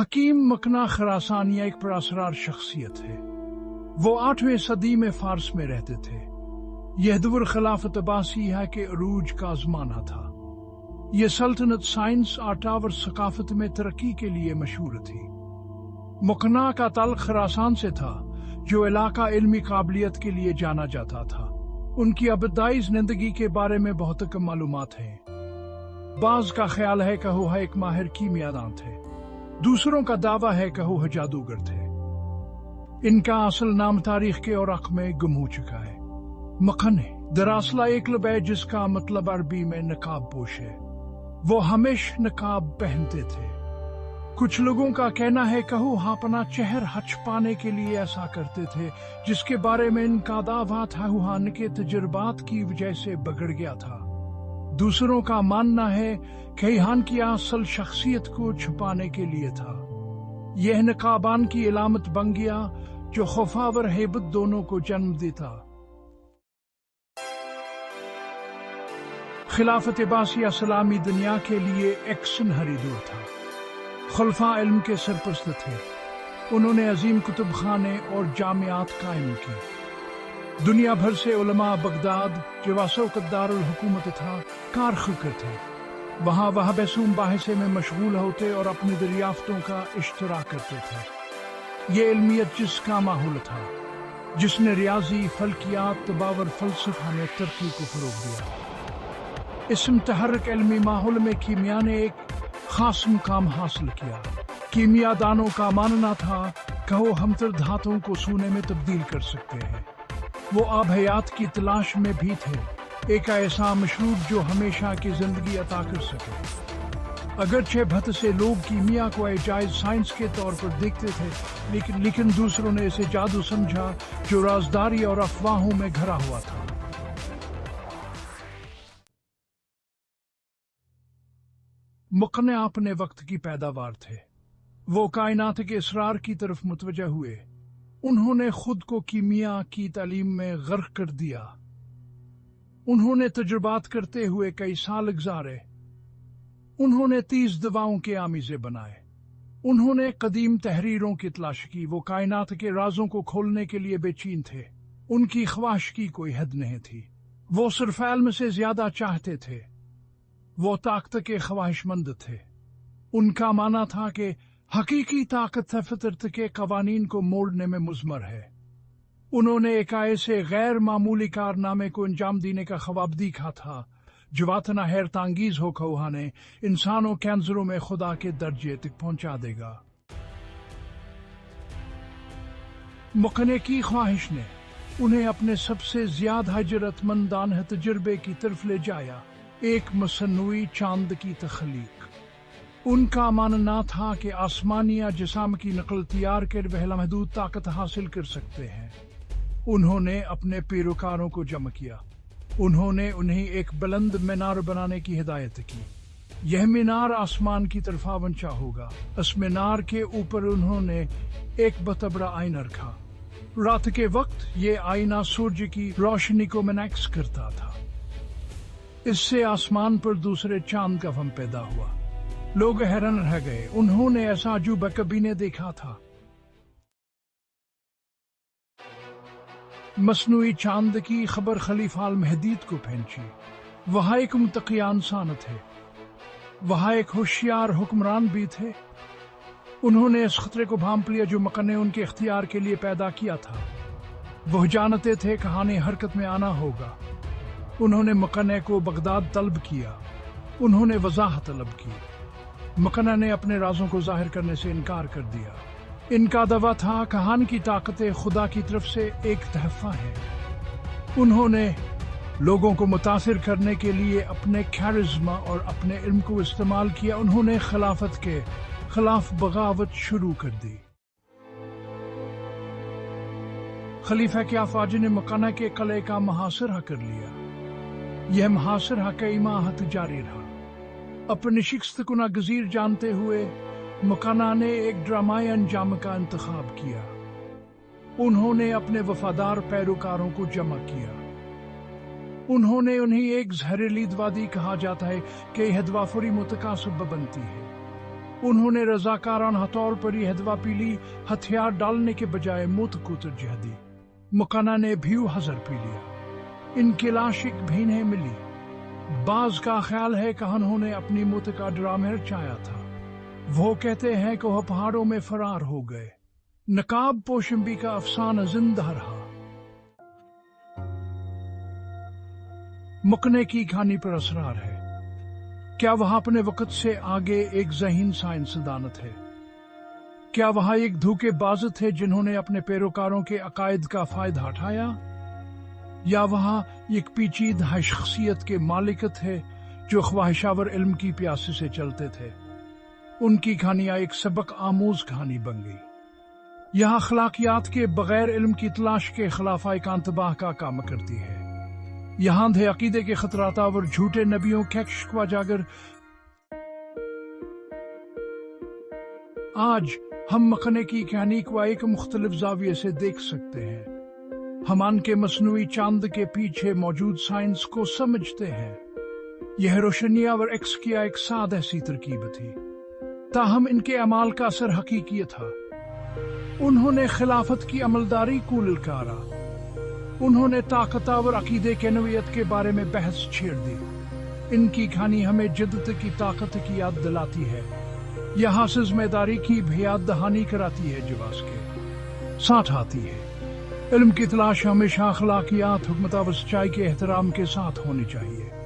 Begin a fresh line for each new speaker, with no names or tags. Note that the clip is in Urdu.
حکیم مکنا خراسانیہ ایک پراسرار شخصیت ہے۔ وہ 8ویں صدی میں فارس میں رہتے تھے۔ یہ دور خلافت عباسیہ کے عروج کا زمانہ تھا۔ یہ سلطنت سائنس، آرٹ اور ثقافت میں ترقی کے لیے مشہور تھی۔ مکنا کا تعلق خراسان سے تھا، جو علاقہ علمی قابلیت کے لیے جانا جاتا تھا۔ ان کی ابتدائی زندگی کے بارے میں بہت کم معلومات ہیں۔ بعض کا خیال ہے کہ وہ ایک ماہر کیمیاءدان تھے، دوسروں کا دعویٰ ہے کہ وہ جادوگر تھے۔ ان کا اصل نام تاریخ کے اوراق میں گم ہو چکا ہے۔ مکنے دراصل ایک لب ہے جس کا مطلب عربی میں نقاب پوش ہے۔ وہ ہمیشہ نقاب پہنتے تھے۔ کچھ لوگوں کا کہنا ہے کہ وہ اپنا چہرہ چھپانے کے لیے ایسا کرتے تھے، جس کے بارے میں ان کا دعویٰ تھا وہ ان کے تجربات کی وجہ سے بگڑ گیا تھا۔ دوسروں کا ماننا ہے کہ یہاں کی اصل شخصیت کو چھپانے کے لیے تھا۔ یہ نقابان کی علامت بن گیا، جو خوف اور ہیبت دونوں کو جنم دیتا۔ خلافت عباسیہ اسلامی دنیا کے لیے ایک سنہری دور تھا۔ خلفاء علم کے سرپرست تھے۔ انہوں نے عظیم کتب خانے اور جامعات قائم کی۔ دنیا بھر سے علماء بغداد، جو وسوقت دار الحکومت تھا، کارخکر تھے۔ وہاں وہ بیسوم باحثے میں مشغول ہوتے اور اپنی دریافتوں کا اشتراک کرتے تھے۔ یہ علمیت جس کا ماحول تھا، جس نے ریاضی، فلکیات، طب اور فلسفہ میں ترقی کو فروغ دیا۔ اس متحرک علمی ماحول میں کیمیا نے ایک خاص مقام حاصل کیا۔ کیمیا دانوں کا ماننا تھا کہ وہ ہمتر دھاتوں کو سونے میں تبدیل کر سکتے ہیں۔ وہ آب حیات کی تلاش میں بھی تھے، ایک ایسا مشروب جو ہمیشہ کی زندگی عطا کر سکے۔ اگرچہ بہت سے لوگ کیمیا کو جائز سائنس کے طور پر دیکھتے تھے، لیکن دوسروں نے اسے جادو سمجھا جو رازداری اور افواہوں میں گھرا ہوا تھا۔ مکنے اپنے وقت کی پیداوار تھے۔ وہ کائنات کے اسرار کی طرف متوجہ ہوئے۔ انہوں نے خود کو کیمیا کی تعلیم میں غرق کر دیا۔ انہوں نے تجربات کرتے ہوئے کئی سال گزارے۔ انہوں نے 30 دواؤں کے آمیزے بنائے۔ انہوں نے قدیم تحریروں کی تلاش کی۔ وہ کائنات کے رازوں کو کھولنے کے لیے بے چین تھے۔ ان کی خواہش کی کوئی حد نہیں تھی۔ وہ صرف علم سے زیادہ چاہتے تھے۔ وہ طاقت کے خواہش مند تھے۔ ان کا ماننا تھا کہ حقیقی طاقت فطرت کے قوانین کو موڑنے میں مضمر ہے۔ انہوں نے ایک ایسے غیر معمولی کارنامے کو انجام دینے کا خواب دیکھا تھا جو اتنا حیرت انگیز ہو کہ وہ انسانوں کے نظروں میں خدا کے درجے تک پہنچا دے گا۔ مکنے کی خواہش نے انہیں اپنے سب سے زیادہ حجرت مندانہ تجربے کی طرف لے جایا، ایک مصنوعی چاند کی تخلیق۔ ان کا ماننا تھا کہ آسمانی اجسام کی نقل تیار کر وہ لامحدود طاقت حاصل کر سکتے ہیں۔ انہوں نے اپنے پیروکاروں کو جمع کیا۔ انہوں نے انہیں ایک بلند مینار بنانے کی ہدایت کی۔ یہ مینار آسمان کی طرف آونچا ہوگا۔ اس مینار کے اوپر انہوں نے ایک بہت بڑا آئینہ رکھا۔ رات کے وقت یہ آئینہ سورج کی روشنی کو منعکس کرتا تھا۔ اس سے آسمان پر دوسرے چاند کا وہم پیدا ہوا۔ لوگ حیران رہ گئے۔ انہوں نے ایسا عجوبہ کبھی نہیں دیکھا تھا۔ مصنوعی چاند کی خبر خلیفہ المہدید کو پہنچی۔ وہاں ایک متقی انسان تھے۔ وہاں ایک ہوشیار حکمران بھی تھے۔ انہوں نے اس خطرے کو بھانپ لیا جو مکنے نے ان کے اختیار کے لیے پیدا کیا تھا۔ وہ جانتے تھے کہ انہیں حرکت میں آنا ہوگا۔ انہوں نے مکنے کو بغداد طلب کیا۔ انہوں نے وضاحت طلب کی۔ مکنے نے اپنے رازوں کو ظاہر کرنے سے انکار کر دیا۔ ان کا دعویٰ تھا کہ ان کی طاقت خدا کی طرف سے ایک تحفہ ہے۔ انہوں نے لوگوں کو متاثر کرنے کے لیے اپنے کیرزما اور اپنے علم کو استعمال کیا۔ انہوں نے خلافت کے خلاف بغاوت شروع کر دی۔ خلیفہ کے افواج نے مکنے کے قلعے کا محاصرہ کر لیا۔ یہ محاصرہ کئی ماہ جاری رہا۔ اپنی شکست کو ناگزیر جانتے ہوئے مکنے نے ایک ڈرامائی انجام کا انتخاب کیا۔ انہوں نے اپنے وفادار پیروکاروں کو جمع کیا۔ انہوں نے انہیں ایک زہریلی وادی کہا جاتا ہے کہ یہ دوا فوری موت کا سبب بنتی ہے۔ انہوں نے رضاکارانہ طور پر یہ دوا پی لی، ہتھیار ڈالنے کے بجائے موت کو ترجیح دی۔ مکانا نے بھی حذر پی لیا۔ ان کی لاش ایک بھی نہیں ملی۔ بعض کا خیال ہے کہ انہوں نے اپنی موت کا ڈرامہ رچایا تھا۔ وہ کہتے ہیں کہ وہ پہاڑوں میں فرار ہو گئے۔ نقاب پوشمبی کا افسانہ زندہ رہا۔ مکنے کی کہانی پر اسرار ہے۔ کیا وہاں اپنے وقت سے آگے ایک ذہین سائنسدان تھے؟ کیا وہاں ایک دھوکے باز تھے جنہوں نے اپنے پیروکاروں کے عقائد کا فائدہ اٹھایا؟ یا وہاں ایک پیچیدہ شخصیت کے مالک تھے جو خواہشاور علم کی پیاس سے چلتے تھے؟ ان کی کہانیاں ایک سبق آموز کہانی بن گئی۔ یہاں اخلاقیات کے بغیر علم کی تلاش کے خلاف ایک انتباہ کا کام کرتی ہے۔ یہاں دھے عقیدے کے خطرات اور جھوٹے نبیوں کے شکوہ جاگر۔ آج ہم مکنے کی کہانی کو ایک مختلف زاویے سے دیکھ سکتے ہیں۔ ہم ان کے مصنوعی چاند کے پیچھے موجود سائنس کو سمجھتے ہیں۔ یہ روشنی اور ایکس کی ایک سادہ سی ترکیب تھی، تاہم ان کے اعمال کا اثر حقیقی تھا۔ انہوں نے خلافت کی عملداری کو للکارا۔ انہوں نے طاقت اور عقیدے کے نوعیت کے بارے میں بحث چھیڑ دی۔ ان کی کہانی ہمیں جدت کی طاقت کی یاد دلاتی ہے۔ یہاں سے ذمہ داری کی بھی یاد دہانی کراتی ہے، جواز کے ساتھ آتی ہے۔ علم کی تلاش ہمیشہ اخلاقیات، حکمت اور سچائی کے احترام کے ساتھ ہونی چاہیے۔